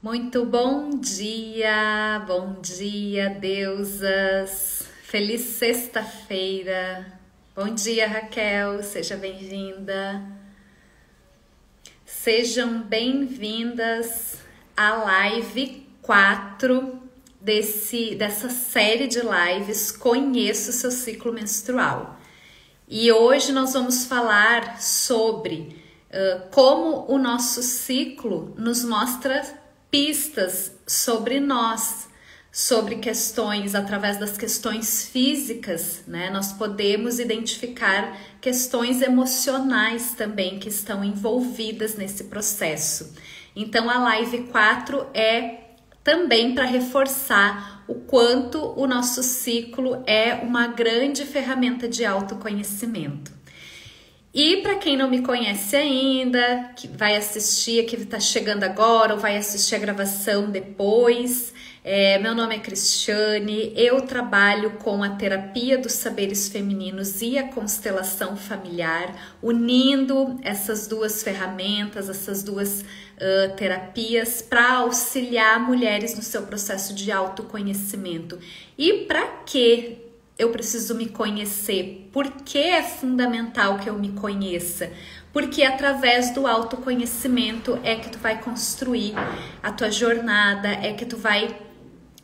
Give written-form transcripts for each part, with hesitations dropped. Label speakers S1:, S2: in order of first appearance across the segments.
S1: Muito bom dia, deusas. Feliz sexta-feira. Bom dia, Raquel, seja bem-vinda. Sejam bem-vindas à live 4 dessa série de lives Conheça o seu ciclo menstrual. E hoje nós vamos falar sobre como o nosso ciclo nos mostra pistas sobre nós, sobre questões, através das questões físicas, né? Nós podemos identificar questões emocionais também que estão envolvidas nesse processo. Então a live 4 é também para reforçar o quanto o nosso ciclo é uma grande ferramenta de autoconhecimento. E para quem não me conhece ainda, que vai assistir, que está chegando agora ou vai assistir a gravação depois, meu nome é Cristiane, eu trabalho com a terapia dos saberes femininos e a constelação familiar, unindo essas duas ferramentas, essas duas terapias para auxiliar mulheres no seu processo de autoconhecimento. E para quê? Eu preciso me conhecer. Por que é fundamental que eu me conheça? Porque através do autoconhecimento é que tu vai construir a tua jornada, é que tu vai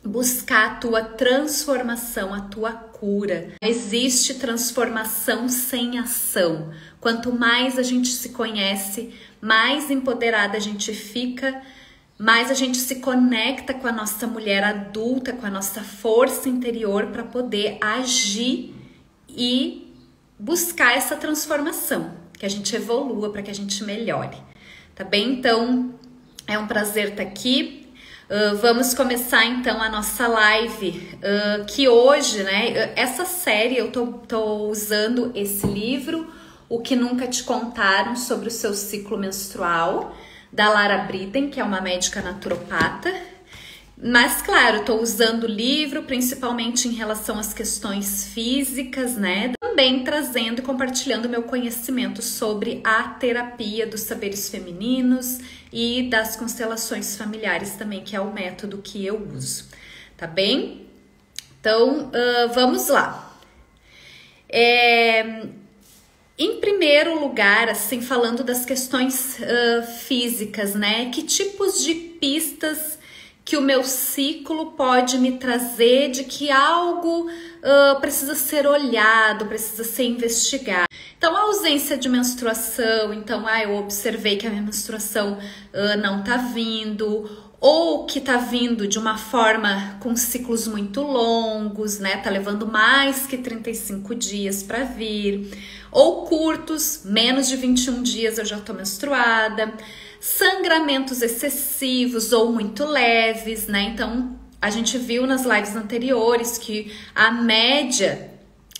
S1: buscar a tua transformação, a tua cura. Existe transformação sem ação. Quanto mais a gente se conhece, mais empoderada a gente fica, mais a gente se conecta com a nossa mulher adulta, com a nossa força interior para poder agir e buscar essa transformação, que a gente evolua, para que a gente melhore, tá bem? Então, é um prazer estar aqui. Vamos começar então a nossa live, que hoje, né, essa série eu tô usando esse livro, O que Nunca Te Contaram sobre o Seu Ciclo Menstrual, da Lara Briden, que é uma médica naturopata. Mas, claro, estou usando o livro principalmente em relação às questões físicas, né? Também trazendo e compartilhando meu conhecimento sobre a terapia dos saberes femininos e das constelações familiares também, que é o método que eu uso, tá bem? Então, vamos lá. Em primeiro lugar, assim, falando das questões físicas, né? Que tipos de pistas que o meu ciclo pode me trazer de que algo precisa ser olhado, precisa ser investigado? Então, a ausência de menstruação, então, eu observei que a minha menstruação não tá vindo, ou que tá vindo de uma forma com ciclos muito longos, né? Tá levando mais que 35 dias para vir, ou curtos, menos de 21 dias eu já tô menstruada, sangramentos excessivos ou muito leves, né? Então, a gente viu nas lives anteriores que a média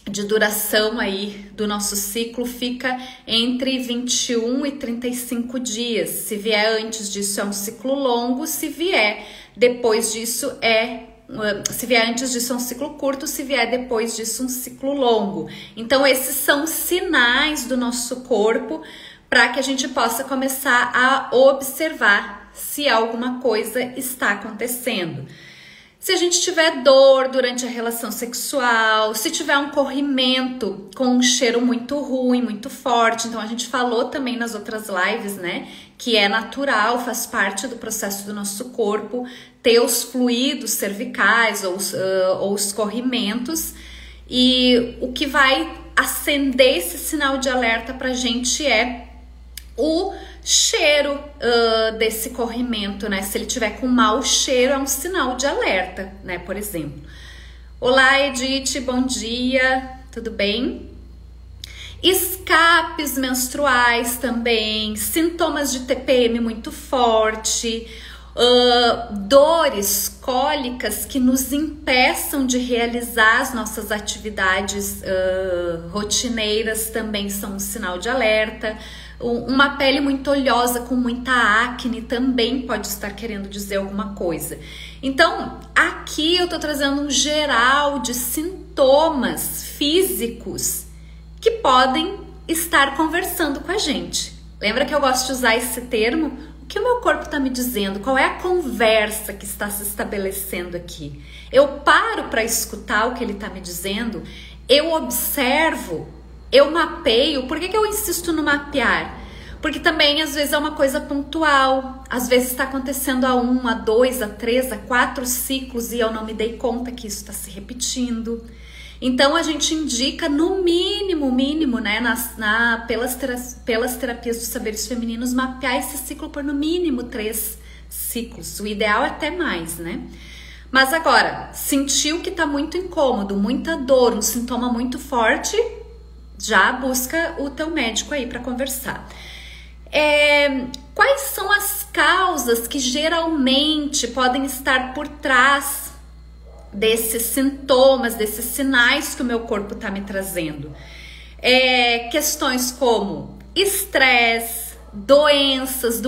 S1: de duração aí do nosso ciclo fica entre 21 e 35 dias. Se vier antes disso é um ciclo longo, se vier depois disso se vier antes disso é um ciclo curto, se vier depois disso um ciclo longo. Então esses são sinais do nosso corpo para que a gente possa começar a observar se alguma coisa está acontecendo. Se a gente tiver dor durante a relação sexual, se tiver um corrimento com um cheiro muito ruim, muito forte, então a gente falou também nas outras lives, né, que é natural, faz parte do processo do nosso corpo ter os fluidos cervicais ou os corrimentos, e o que vai acender esse sinal de alerta pra gente é o cheiro desse corrimento, né? Se ele tiver com mau cheiro, é um sinal de alerta, né? Por exemplo. Olá, Edith, bom dia, tudo bem? Escapes menstruais também, sintomas de TPM muito forte, dores cólicas que nos impeçam de realizar as nossas atividades rotineiras também são um sinal de alerta. Uma pele muito oleosa com muita acne também pode estar querendo dizer alguma coisa. Então, aqui eu tô trazendo um geral de sintomas físicos que podem estar conversando com a gente. Lembra que eu gosto de usar esse termo? O o que o meu corpo está me dizendo? Qual é a conversa que está se estabelecendo aqui? Eu paro para escutar o que ele está me dizendo, eu observo, eu mapeio. Por que eu insisto no mapear? Porque também às vezes é uma coisa pontual, às vezes está acontecendo a 1, a 2, a 3, a 4 ciclos e eu não me dei conta que isso está se repetindo. Então a gente indica no mínimo, né, pelas terapias dos saberes femininos, mapear esse ciclo por no mínimo 3 ciclos. O ideal é até mais, né? Mas agora, sentiu que tá muito incômodo, muita dor, um sintoma muito forte, já busca o teu médico aí para conversar. Quais são as causas que geralmente podem estar por trás desses sintomas, desses sinais que o meu corpo está me trazendo? Questões como estresse, doenças,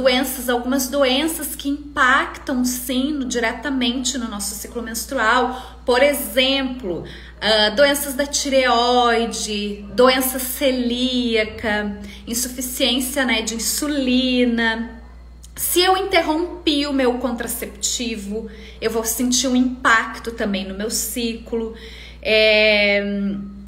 S1: algumas doenças que impactam sim diretamente no nosso ciclo menstrual. Por exemplo, doenças da tireoide, doença celíaca, insuficiência, né, de insulina. Se eu interrompi o meu contraceptivo, eu vou sentir um impacto também no meu ciclo.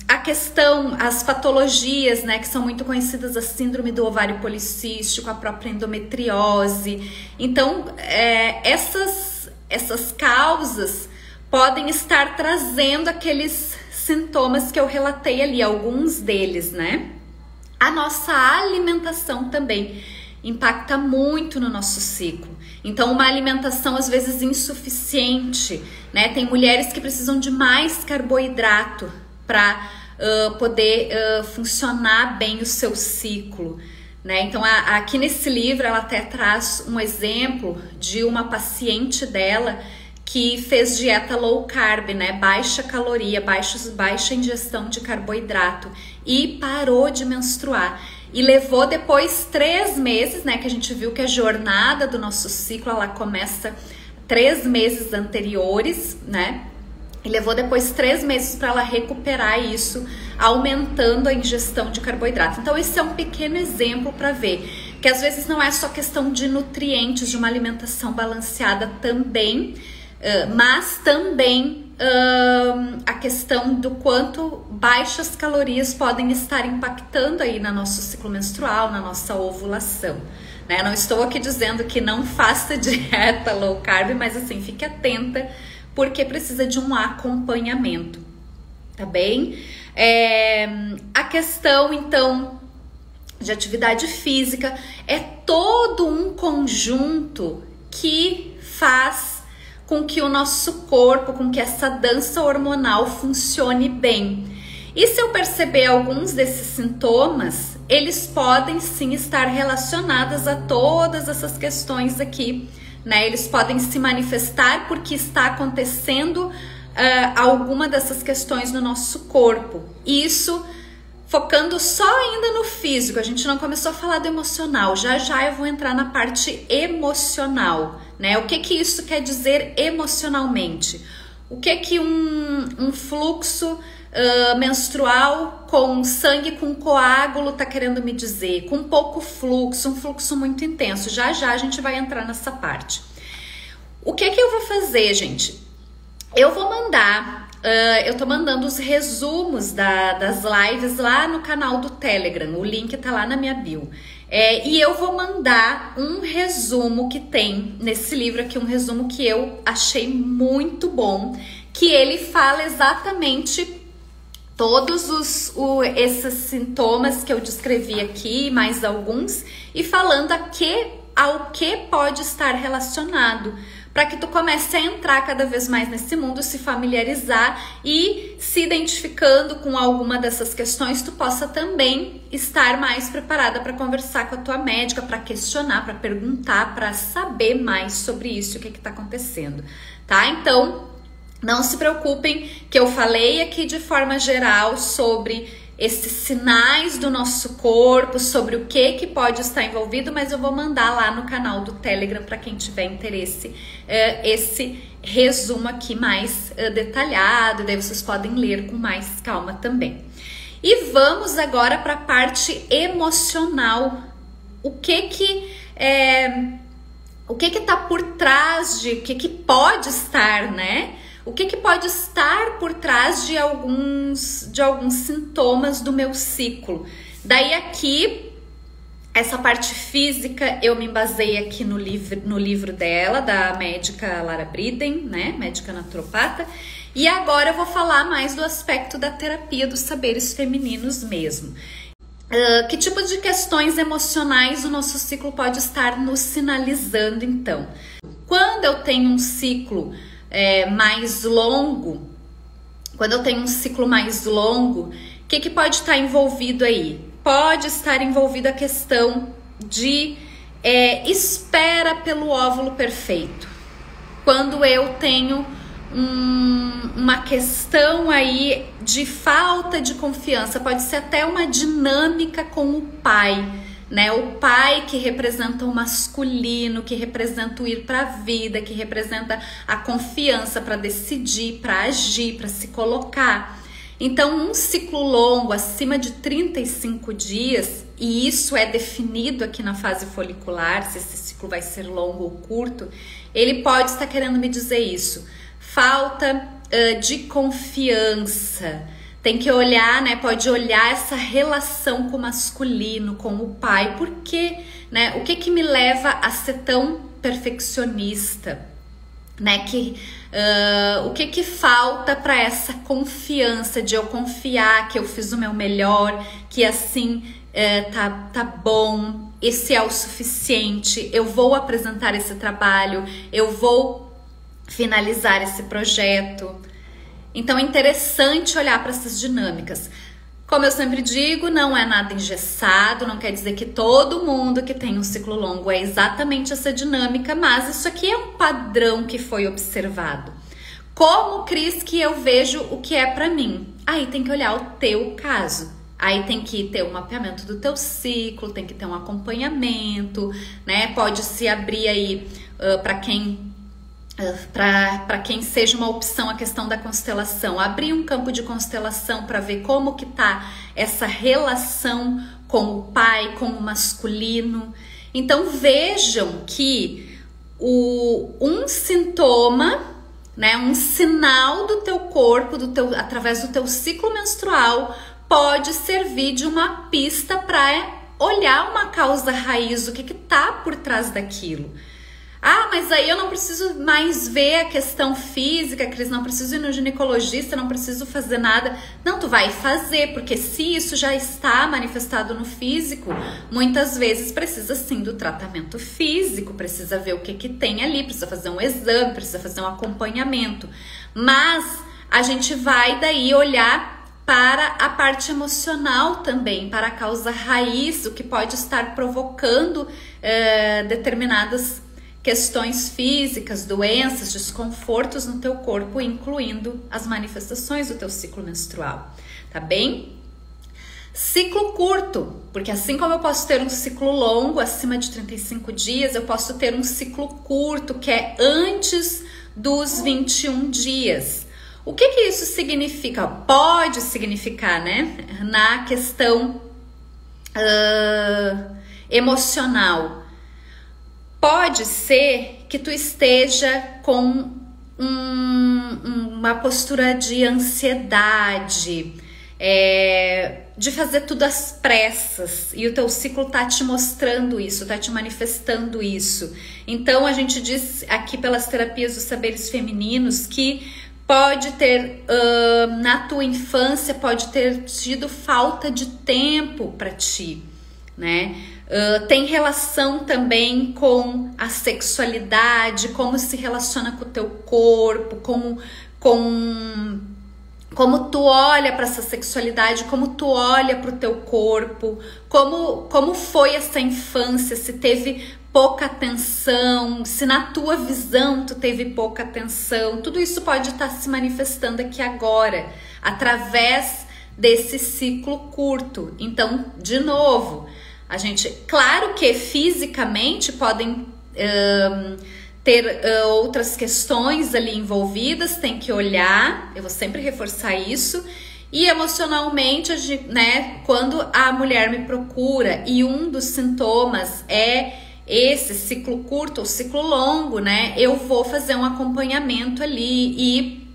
S1: A questão, as patologias, né, que são muito conhecidas, a síndrome do ovário policístico, a própria endometriose. Então, essas causas podem estar trazendo aqueles sintomas que eu relatei ali, alguns deles, né? A nossa alimentação também impacta muito no nosso ciclo. Então, uma alimentação às vezes insuficiente, né? Tem mulheres que precisam de mais carboidrato para poder funcionar bem o seu ciclo, né? Então, aqui nesse livro ela até traz um exemplo de uma paciente dela que fez dieta low carb, né? Baixa caloria, baixa ingestão de carboidrato e parou de menstruar. E levou depois 3 meses, né? Que a gente viu que a jornada do nosso ciclo, ela começa 3 meses anteriores, né? E levou depois 3 meses para ela recuperar isso, aumentando a ingestão de carboidrato. Então esse é um pequeno exemplo para ver que às vezes não é só questão de nutrientes, de uma alimentação balanceada também, mas também a questão do quanto baixas calorias podem estar impactando aí no nosso ciclo menstrual, na nossa ovulação, né? Não estou aqui dizendo que não faça dieta low carb, mas assim, fique atenta, porque precisa de um acompanhamento, tá bem? A questão, então, de atividade física é todo um conjunto que faz com que o nosso corpo, com que essa dança hormonal funcione bem. E se eu perceber alguns desses sintomas, eles podem sim estar relacionados a todas essas questões aqui, né? Eles podem se manifestar porque está acontecendo alguma dessas questões no nosso corpo. Isso focando só ainda no físico, a gente não começou a falar do emocional. Já eu vou entrar na parte emocional, né? O que isso quer dizer emocionalmente? O que um fluxo menstrual com sangue com coágulo tá querendo me dizer? Com pouco fluxo, um fluxo muito intenso. Já a gente vai entrar nessa parte. O que eu vou fazer, gente? Eu vou mandar, eu tô mandando os resumos das lives lá no canal do Telegram. O link tá lá na minha bio. E eu vou mandar um resumo que tem nesse livro aqui, um resumo que eu achei muito bom, que ele fala exatamente todos esses sintomas que eu descrevi aqui, mais alguns, e falando ao que pode estar relacionado, para que tu comece a entrar cada vez mais nesse mundo, se familiarizar e se identificando com alguma dessas questões, tu possa também estar mais preparada para conversar com a tua médica, para questionar, para perguntar, para saber mais sobre isso, o que está acontecendo, tá? Então, não se preocupem que eu falei aqui de forma geral sobre esses sinais do nosso corpo, sobre o que pode estar envolvido, mas eu vou mandar lá no canal do Telegram para quem tiver interesse esse resumo aqui mais detalhado, daí vocês podem ler com mais calma também. E vamos agora para a parte emocional. O que o que que tá por trás o que que pode estar, né? O que que pode estar por trás de alguns sintomas do meu ciclo. Daí aqui, essa parte física, eu me embasei aqui no livro dela, da médica Lara Briden, né? Médica naturopata. E agora eu vou falar mais do aspecto da terapia dos saberes femininos mesmo. Que tipo de questões emocionais o nosso ciclo pode estar nos sinalizando, então? Quando eu tenho um ciclo mais longo, o que pode estar envolvido aí? Pode estar envolvido a questão de espera pelo óvulo perfeito. Quando eu tenho uma questão aí de falta de confiança, pode ser até uma dinâmica com o pai, né? O pai que representa o masculino, que representa o ir para a vida, que representa a confiança para decidir, para agir, para se colocar. Então, um ciclo longo, acima de 35 dias, e isso é definido aqui na fase folicular, se esse ciclo vai ser longo ou curto, ele pode estar querendo me dizer isso. Falta de confiança. Tem que olhar, né? Pode olhar essa relação com o masculino, com o pai. Por quê? Né? O que que me leva a ser tão perfeccionista? Né? O que que falta para essa confiança de eu confiar que eu fiz o meu melhor, que assim tá bom, esse é o suficiente, eu vou apresentar esse trabalho, eu vou finalizar esse projeto. Então é interessante olhar para essas dinâmicas. Como eu sempre digo, não é nada engessado, não quer dizer que todo mundo que tem um ciclo longo é exatamente essa dinâmica, mas isso aqui é um padrão que foi observado. Como, Cris, que eu vejo o que é para mim? Aí tem que olhar o teu caso. Aí tem que ter um mapeamento do teu ciclo, tem que ter um acompanhamento, né? Pode se abrir aí para quem seja uma opção a questão da constelação, abrir um campo de constelação para ver como que tá essa relação com o pai, com o masculino. Então vejam que um sintoma, né, um sinal do teu corpo, através do teu ciclo menstrual, pode servir de uma pista para olhar uma causa raiz, o que que tá por trás daquilo. Ah, mas aí eu não preciso mais ver a questão física, Cris, não preciso ir no ginecologista, não preciso fazer nada. Não, tu vai fazer, porque se isso já está manifestado no físico, muitas vezes precisa sim do tratamento físico, precisa ver o que que tem ali, precisa fazer um exame, precisa fazer um acompanhamento. Mas a gente vai daí olhar para a parte emocional também, para a causa raiz, o que pode estar provocando determinadas questões físicas, doenças, desconfortos no teu corpo, incluindo as manifestações do teu ciclo menstrual, tá bem? Ciclo curto, porque assim como eu posso ter um ciclo longo, acima de 35 dias, eu posso ter um ciclo curto, que é antes dos 21 dias. O que que isso significa? Pode significar, né? Na questão emocional. Pode ser que tu esteja com uma postura de ansiedade, de fazer tudo às pressas, e o teu ciclo tá te mostrando isso, tá te manifestando isso. Então a gente diz aqui pelas terapias dos saberes femininos que pode ter, na tua infância, pode ter tido falta de tempo para ti, né? Tem relação também com a sexualidade, como se relaciona com o teu corpo, como tu olha para essa sexualidade, como tu olha para o teu corpo, como foi essa infância, se teve pouca atenção, se na tua visão tu teve pouca atenção. Tudo isso pode estar se manifestando aqui agora, através desse ciclo curto. Então, de novo, a gente, claro que fisicamente podem ter outras questões ali envolvidas, tem que olhar, eu vou sempre reforçar isso. E emocionalmente, né, quando a mulher me procura e um dos sintomas é esse ciclo curto ou ciclo longo, né, eu vou fazer um acompanhamento ali e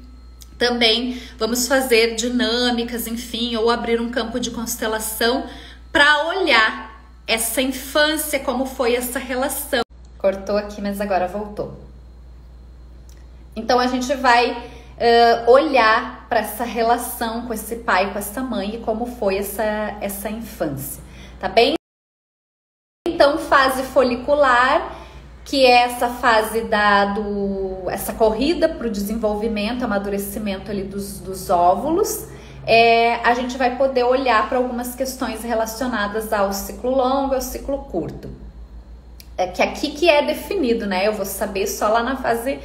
S1: também vamos fazer dinâmicas, enfim, ou abrir um campo de constelação para olhar essa infância, como foi essa relação. Cortou aqui, mas agora voltou. Então a gente vai olhar para essa relação com esse pai, com essa mãe e como foi essa infância, tá bem? Então, fase folicular, que é essa fase essa corrida para o desenvolvimento, amadurecimento ali dos óvulos. A gente vai poder olhar para algumas questões relacionadas ao ciclo longo e ao ciclo curto. Que aqui que é definido, né? Eu vou saber só lá na fase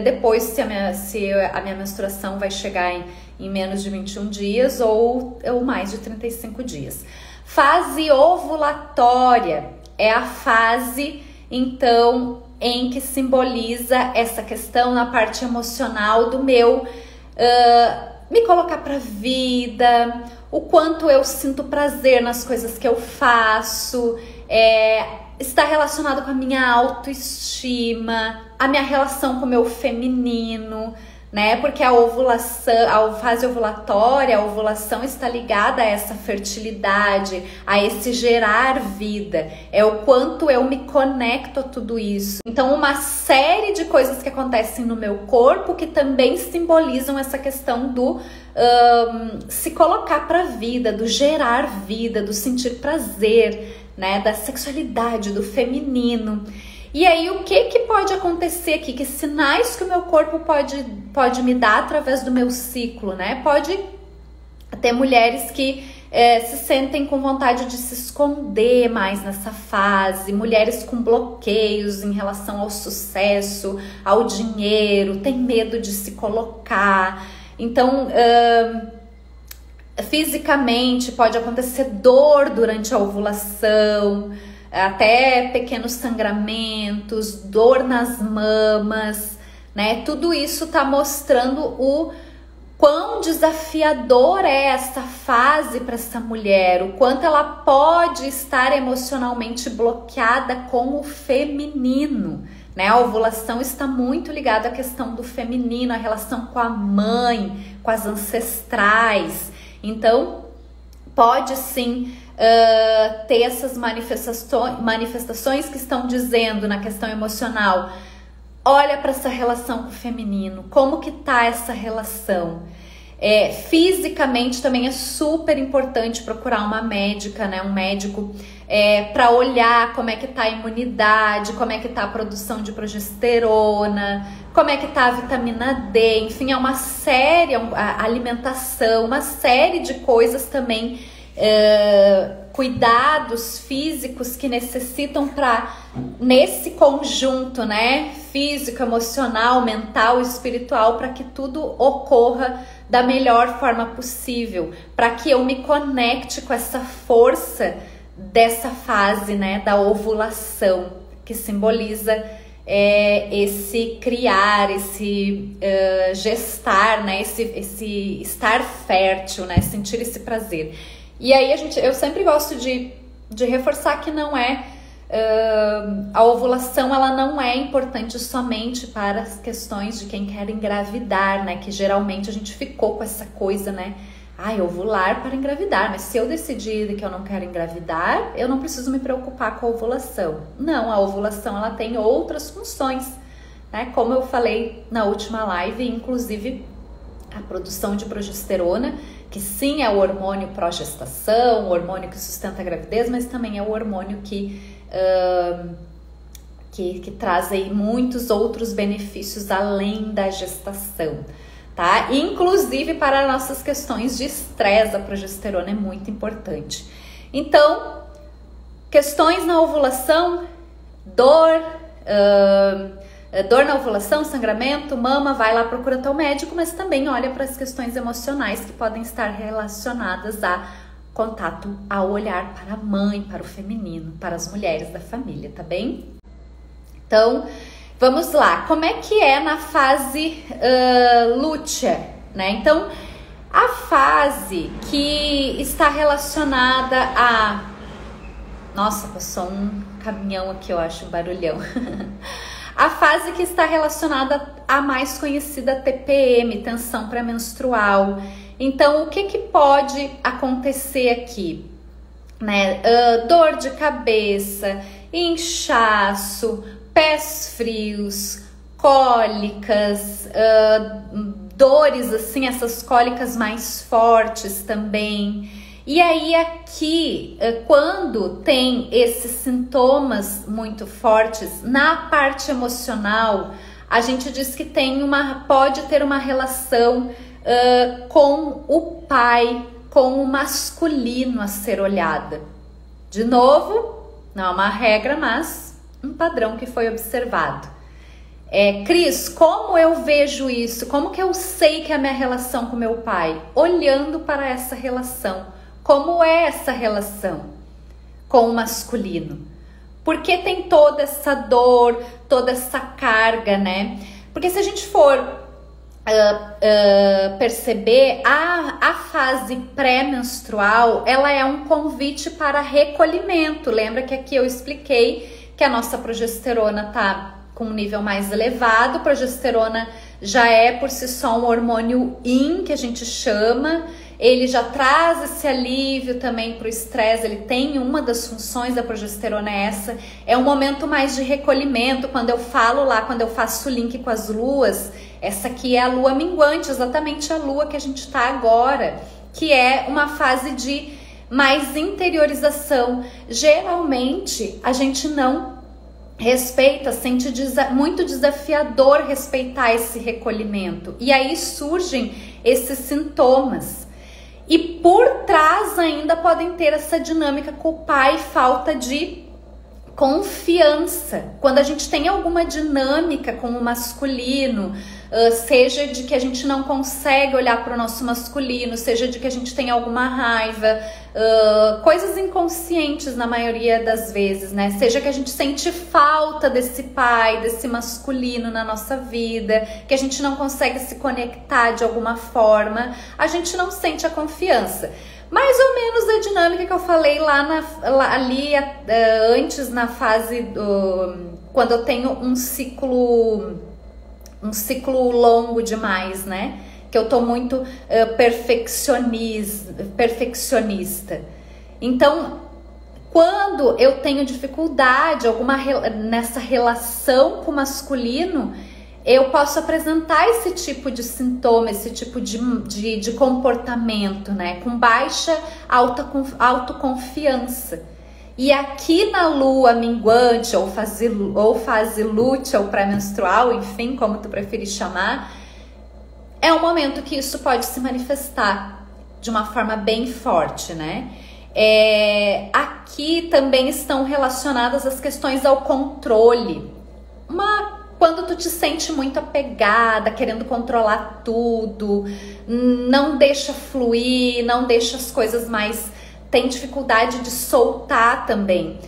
S1: depois se a minha menstruação vai chegar em menos de 21 dias ou mais de 35 dias. Fase ovulatória é a fase, então, em que simboliza essa questão na parte emocional do meu me colocar pra vida, o quanto eu sinto prazer nas coisas que eu faço, está relacionado com a minha autoestima, a minha relação com o meu feminino, né? Porque a fase ovulatória, a ovulação está ligada a essa fertilidade, a esse gerar vida. É o quanto eu me conecto a tudo isso. Então, uma série de coisas que acontecem no meu corpo que também simbolizam essa questão do se colocar para a vida, do gerar vida, do sentir prazer, né? Da sexualidade, do feminino. E aí, o que pode acontecer aqui? Que sinais que o meu corpo pode me dar através do meu ciclo, né? Pode ter mulheres que se sentem com vontade de se esconder mais nessa fase, mulheres com bloqueios em relação ao sucesso, ao dinheiro, tem medo de se colocar. Então, fisicamente pode acontecer dor durante a ovulação, até pequenos sangramentos, dor nas mamas, né? Tudo isso tá mostrando o quão desafiador é essa fase para essa mulher, o quanto ela pode estar emocionalmente bloqueada com o feminino, né? A ovulação está muito ligada à questão do feminino, a relação com a mãe, com as ancestrais. Então, pode sim ter essas manifestações que estão dizendo na questão emocional. Olha para essa relação com o feminino, como que tá essa relação? Fisicamente também é super importante procurar uma médica, né? Um médico para olhar como é que tá a imunidade, como é que tá a produção de progesterona, como é que tá a vitamina D, enfim, é uma série, a alimentação, uma série de coisas também, cuidados físicos que necessitam para, nesse conjunto, né, físico, emocional, mental, espiritual, para que tudo ocorra da melhor forma possível, para que eu me conecte com essa força dessa fase, né, da ovulação, que simboliza esse criar, esse gestar, né, esse estar fértil, né, sentir esse prazer. E aí eu sempre gosto de reforçar que não a ovulação, ela não é importante somente para as questões de quem quer engravidar, né? Que geralmente a gente ficou com essa coisa, né? Ovular para engravidar, mas se eu decidir que eu não quero engravidar, eu não preciso me preocupar com a ovulação. Não, a ovulação, ela tem outras funções, né? Como eu falei na última live, inclusive a produção de progesterona, que sim é o hormônio pró-gestação, o hormônio que sustenta a gravidez, mas também é o hormônio que traz aí muitos outros benefícios além da gestação, tá? Inclusive para nossas questões de estresse, a progesterona é muito importante. Então, questões na ovulação, dor na ovulação, sangramento, mama, vai lá, procura teu médico, mas também olha para as questões emocionais que podem estar relacionadas a contato, ao olhar para a mãe, para o feminino, para as mulheres da família, tá bem? Então, vamos lá. Como é que é na fase lútea, né? Então, a fase que está relacionada a... Nossa, passou um caminhão aqui, eu acho um barulhão. A fase que está relacionada à mais conhecida TPM, tensão pré-menstrual. Então, o que pode acontecer aqui? Né? Dor de cabeça, inchaço, pés frios, cólicas, dores assim, essas cólicas mais fortes também. E aí aqui, quando tem esses sintomas muito fortes, na parte emocional, a gente diz que pode ter uma relação com o pai, com o masculino a ser olhada. De novo, não é uma regra, mas um padrão que foi observado. Cris, como eu vejo isso? Como que eu sei que é a minha relação com meu pai? Olhando para essa relação. Como é essa relação com o masculino? Porque tem toda essa dor, toda essa carga, né? Porque se a gente for perceber, a fase pré-menstrual, ela é um convite para recolhimento. Lembra que aqui eu expliquei que a nossa progesterona tá com um nível mais elevado. Progesterona já é por si só um hormônio yin, que a gente chama. Ele já traz esse alívio também para o estresse. Ele tem uma das funções da progesterona, essa. É um momento mais de recolhimento. Quando eu falo lá, quando eu faço o link com as luas, essa aqui é a lua minguante, exatamente a lua que a gente está agora, que é uma fase de mais interiorização. Geralmente a gente não respeita, sente muito desafiador respeitar esse recolhimento. E aí surgem esses sintomas. E por trás ainda podem ter essa dinâmica com o pai, falta de confiança. Quando a gente tem alguma dinâmica com o masculino, seja de que a gente não consegue olhar para o nosso masculino, seja de que a gente tem alguma raiva, coisas inconscientes na maioria das vezes, né? Seja que a gente sente falta desse pai, desse masculino na nossa vida, que a gente não consegue se conectar de alguma forma, a gente não sente a confiança. Mais ou menos a dinâmica que eu falei antes na fase quando eu tenho um ciclo longo demais, né? Que eu tô muito perfeccionista. Então, quando eu tenho dificuldade nessa relação com o masculino, eu posso apresentar esse tipo de sintoma, esse tipo de comportamento, né? Com baixa autoconfiança. E aqui na lua minguante, ou fase lútea, ou pré-menstrual, enfim, como tu preferir chamar, é um momento que isso pode se manifestar de uma forma bem forte, né? Aqui também estão relacionadas as questões ao controle. Quando tu te sente muito apegada, querendo controlar tudo, não deixa fluir, não deixa as coisas mais... tem dificuldade de soltar também.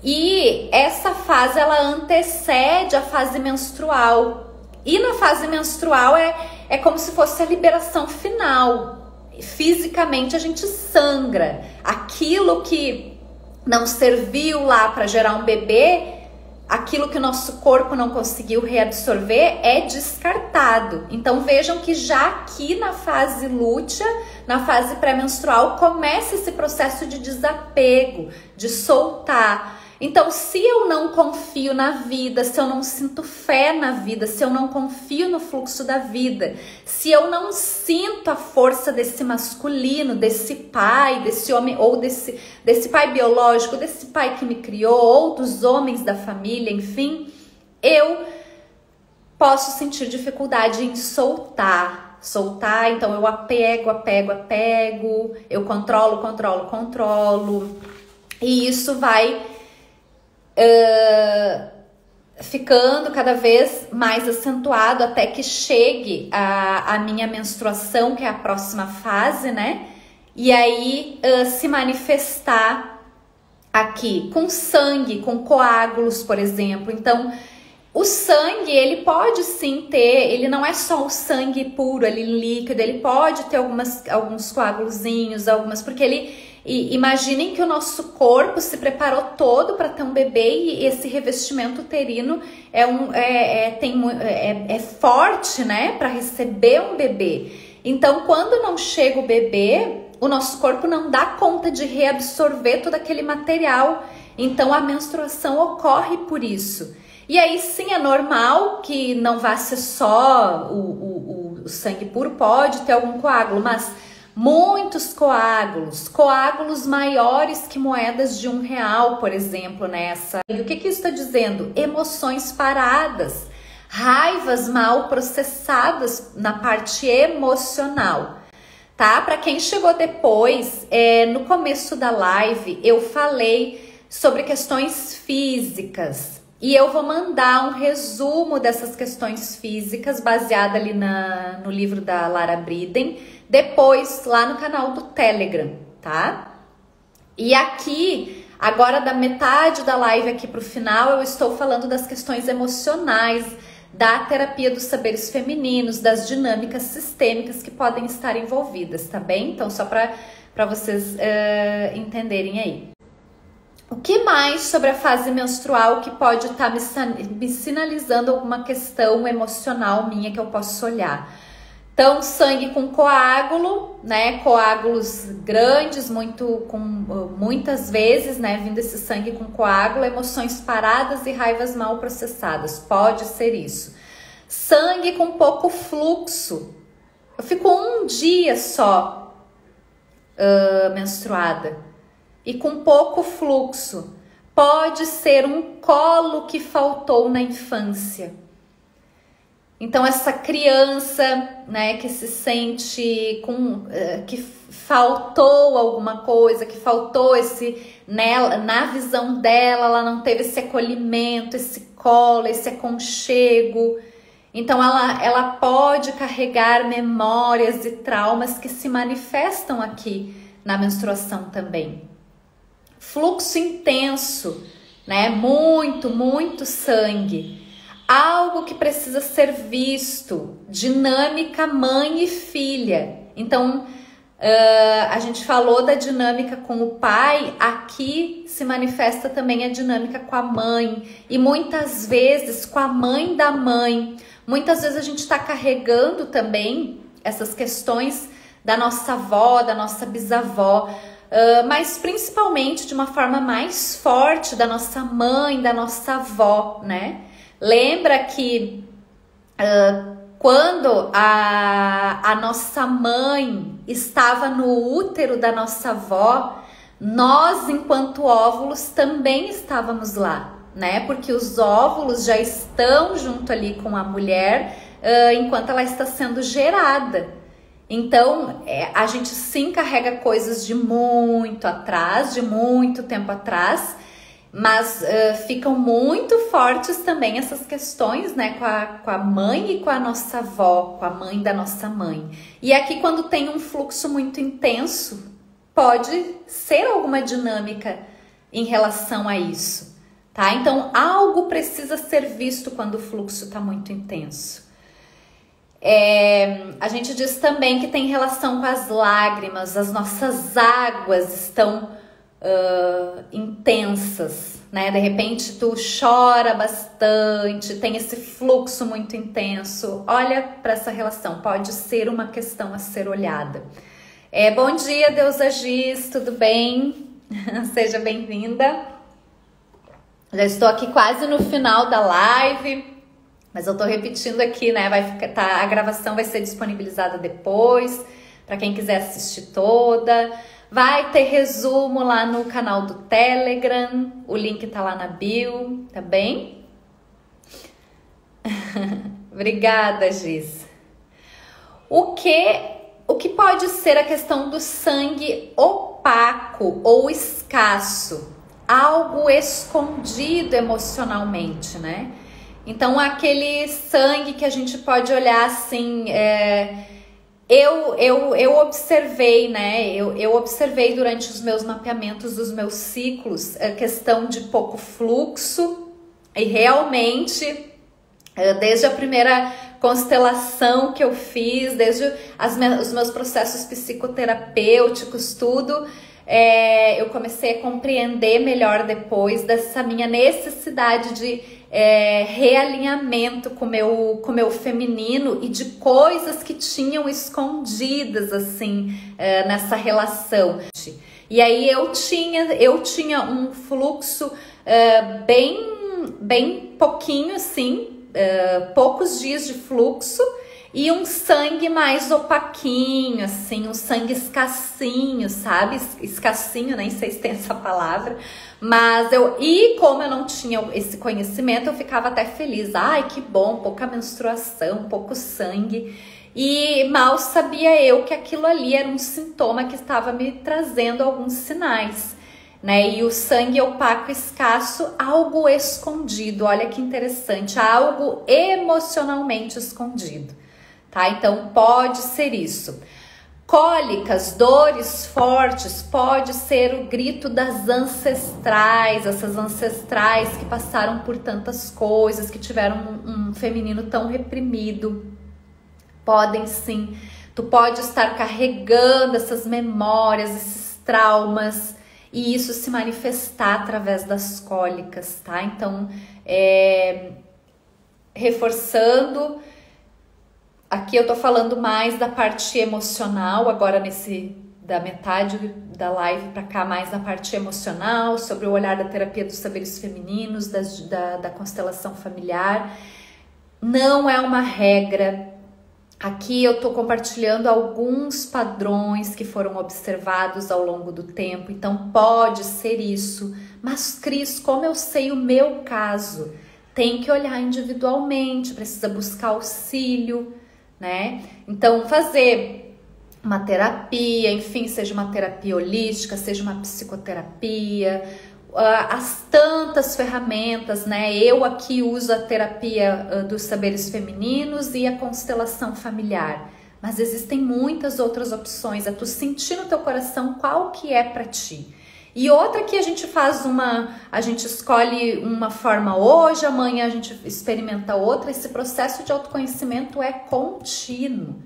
S1: E essa fase, ela antecede a fase menstrual. E na fase menstrual é como se fosse a liberação final. Fisicamente a gente sangra. Aquilo que não serviu lá para gerar um bebê, aquilo que o nosso corpo não conseguiu reabsorver é descartado. Então vejam que já aqui na fase lútea, na fase pré-menstrual, começa esse processo de desapego, de soltar. Então, se eu não confio na vida, se eu não sinto fé na vida, se eu não confio no fluxo da vida, se eu não sinto a força desse masculino, desse pai, desse homem, ou desse pai biológico, desse pai que me criou, ou dos homens da família, enfim, eu posso sentir dificuldade em soltar, então eu apego, eu controlo, e isso vai ficando cada vez mais acentuado até que chegue a minha menstruação, que é a próxima fase, né? E aí se manifestar aqui com sangue, com coágulos, por exemplo. Então, o sangue, ele pode sim ter, ele não é só o sangue puro, ali líquido, ele pode ter alguns coágulozinhos, porque E imaginem que o nosso corpo se preparou todo para ter um bebê e esse revestimento uterino é forte, né, para receber um bebê. Então, quando não chega o bebê, o nosso corpo não dá conta de reabsorver todo aquele material. Então, a menstruação ocorre por isso. E aí, sim, é normal que não vá ser só o sangue puro, pode ter algum coágulo, mas muitos coágulos maiores que moedas de R$1, por exemplo, nessa. E o que isso está dizendo? Emoções paradas, raivas mal processadas na parte emocional, tá? Para quem chegou depois, no começo da live eu falei sobre questões físicas e eu vou mandar um resumo dessas questões físicas baseado ali no livro da Lara Briden, depois lá no canal do Telegram, tá? E aqui, agora da metade da live aqui pro final, eu estou falando das questões emocionais, da terapia dos saberes femininos, das dinâmicas sistêmicas que podem estar envolvidas, tá bem? Então, só para vocês entenderem aí. O que mais sobre a fase menstrual que pode estar me sinalizando alguma questão emocional minha que eu posso olhar? Então, sangue com coágulo, né? Coágulos grandes, muitas vezes, né? Vindo esse sangue com coágulo, emoções paradas e raivas mal processadas. Pode ser isso. Sangue com pouco fluxo. Eu fico um dia só menstruada e com pouco fluxo. Pode ser um colo que faltou na infância. Então, essa criança, né, que se sente que faltou alguma coisa, que faltou na visão dela, ela não teve esse acolhimento, esse colo, esse aconchego. Então, ela pode carregar memórias e traumas que se manifestam aqui na menstruação também. Fluxo intenso, né, muito sangue. Algo que precisa ser visto, dinâmica mãe e filha. Então, a gente falou da dinâmica com o pai, aqui se manifesta também a dinâmica com a mãe. E muitas vezes com a mãe da mãe. Muitas vezes a gente está carregando também essas questões da nossa avó, da nossa bisavó. Mas principalmente de uma forma mais forte da nossa mãe, da nossa avó, né? Lembra que quando a nossa mãe estava no útero da nossa avó, nós, enquanto óvulos, também estávamos lá, né? Porque os óvulos já estão junto ali com a mulher enquanto ela está sendo gerada. Então, a gente sim carrega coisas de muito atrás, de muito tempo atrás, mas ficam muito fortes também essas questões, né, com a mãe e com a nossa avó, com a mãe da nossa mãe. E aqui, quando tem um fluxo muito intenso, pode ser alguma dinâmica em relação a isso, tá? Então, algo precisa ser visto quando o fluxo está muito intenso. A gente diz também que tem relação com as lágrimas, as nossas águas estão intensas, né? De repente tu chora bastante, tem esse fluxo muito intenso. Olha para essa relação, pode ser uma questão a ser olhada. Bom dia, Deusa Giz, tudo bem? Seja bem-vinda. Já estou aqui quase no final da live. Mas eu tô repetindo aqui, né? A gravação vai ser disponibilizada depois, para quem quiser assistir toda. Vai ter resumo lá no canal do Telegram, o link tá lá na bio, tá bem? Obrigada, Giz. O que pode ser a questão do sangue opaco ou escasso? Algo escondido emocionalmente, né? Então, aquele sangue que a gente pode olhar assim, eu observei, né? Eu observei durante os meus mapeamentos dos meus ciclos a questão de pouco fluxo e realmente, desde a primeira constelação que eu fiz, desde os meus processos psicoterapêuticos, tudo, eu comecei a compreender melhor depois dessa minha necessidade de realinhamento com o meu feminino e de coisas que tinham escondidas assim nessa relação. E aí eu tinha um fluxo bem pouquinho assim, poucos dias de fluxo, e um sangue mais opaquinho, assim, um sangue escassinho, sabe? Escassinho, nem sei se tem essa palavra. Mas como eu não tinha esse conhecimento, eu ficava até feliz. Ai, que bom, pouca menstruação, pouco sangue. E mal sabia eu que aquilo ali era um sintoma que estava me trazendo alguns sinais, né? E o sangue opaco escasso, algo escondido. Olha que interessante, algo emocionalmente escondido. Tá? Então pode ser isso. Cólicas, dores fortes, pode ser o grito das ancestrais, essas ancestrais que passaram por tantas coisas, que tiveram um feminino tão reprimido. Podem sim. Tu pode estar carregando essas memórias, esses traumas, e isso se manifestar através das cólicas, tá? Então, reforçando. Aqui eu tô falando mais da parte emocional, agora da metade da live para cá, mais na parte emocional, sobre o olhar da terapia dos saberes femininos, da constelação familiar. Não é uma regra. Aqui eu tô compartilhando alguns padrões que foram observados ao longo do tempo, então pode ser isso. Mas, Cris, como eu sei o meu caso? Tem que olhar individualmente, precisa buscar auxílio, né? Então, fazer uma terapia, enfim, seja uma terapia holística, seja uma psicoterapia, as tantas ferramentas, né? Eu aqui uso a terapia dos saberes femininos e a constelação familiar, mas existem muitas outras opções. É tu sentir no teu coração qual que é para ti. E outra que a gente a gente escolhe uma forma hoje, amanhã a gente experimenta outra. Esse processo de autoconhecimento é contínuo,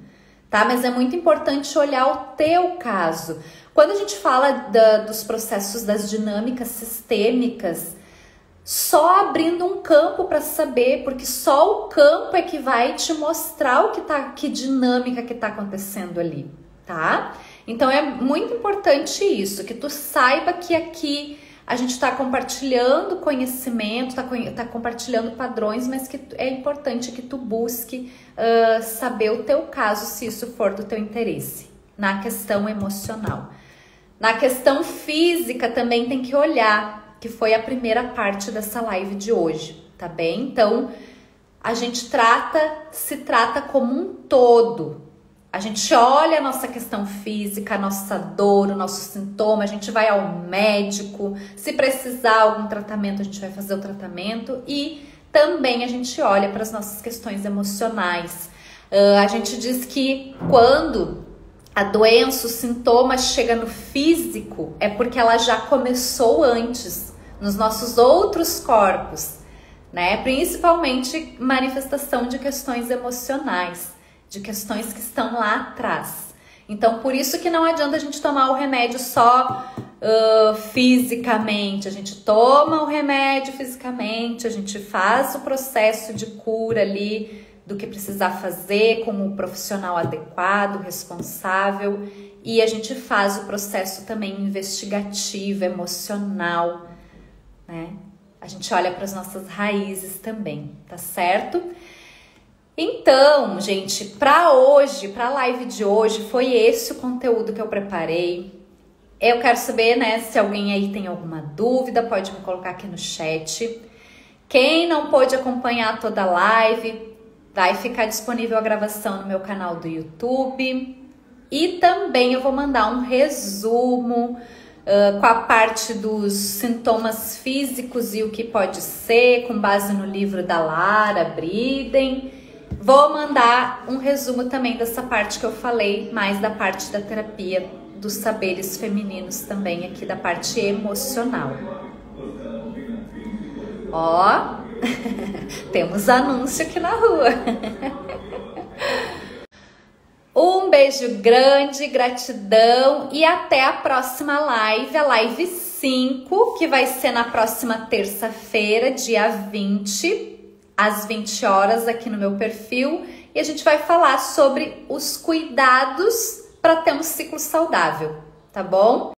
S1: tá? Mas é muito importante olhar o teu caso. Quando a gente fala dos processos das dinâmicas sistêmicas, só abrindo um campo para saber, porque só o campo é que vai te mostrar que dinâmica que tá acontecendo ali, tá? Então é muito importante isso, que tu saiba que aqui a gente está compartilhando conhecimento, tá compartilhando padrões, mas que é importante que tu busque saber o teu caso, se isso for do teu interesse, na questão emocional. Na questão física também tem que olhar, que foi a primeira parte dessa live de hoje, tá bem? Então a gente se trata como um todo. A gente olha a nossa questão física, a nossa dor, o nosso sintoma, a gente vai ao médico, se precisar algum tratamento, a gente vai fazer o tratamento, e também a gente olha para as nossas questões emocionais. A gente diz que quando a doença, o sintoma chega no físico, é porque ela já começou antes, nos nossos outros corpos, né? Principalmente manifestação de questões emocionais, de questões que estão lá atrás. Então, por isso que não adianta a gente tomar o remédio só fisicamente. A gente toma o remédio fisicamente, a gente faz o processo de cura ali do que precisar fazer com o profissional adequado, responsável, e a gente faz o processo também investigativo, emocional, né? A gente olha para as nossas raízes também, tá certo? Então, gente, para hoje, para a live de hoje, foi esse o conteúdo que eu preparei. Eu quero saber, né, se alguém aí tem alguma dúvida, pode me colocar aqui no chat. Quem não pôde acompanhar toda a live, vai ficar disponível a gravação no meu canal do YouTube. E também eu vou mandar um resumo com a parte dos sintomas físicos e o que pode ser, com base no livro da Lara Briden. Vou mandar um resumo também dessa parte que eu falei, mais da parte da terapia dos saberes femininos também, aqui da parte emocional. Ó, temos anúncio aqui na rua. Um beijo. beijo grande, gratidão e até a próxima live, a live 5, que vai ser na próxima terça-feira, dia 20, às 20 horas aqui no meu perfil. E a gente vai falar sobre os cuidados para ter um ciclo saudável, tá bom?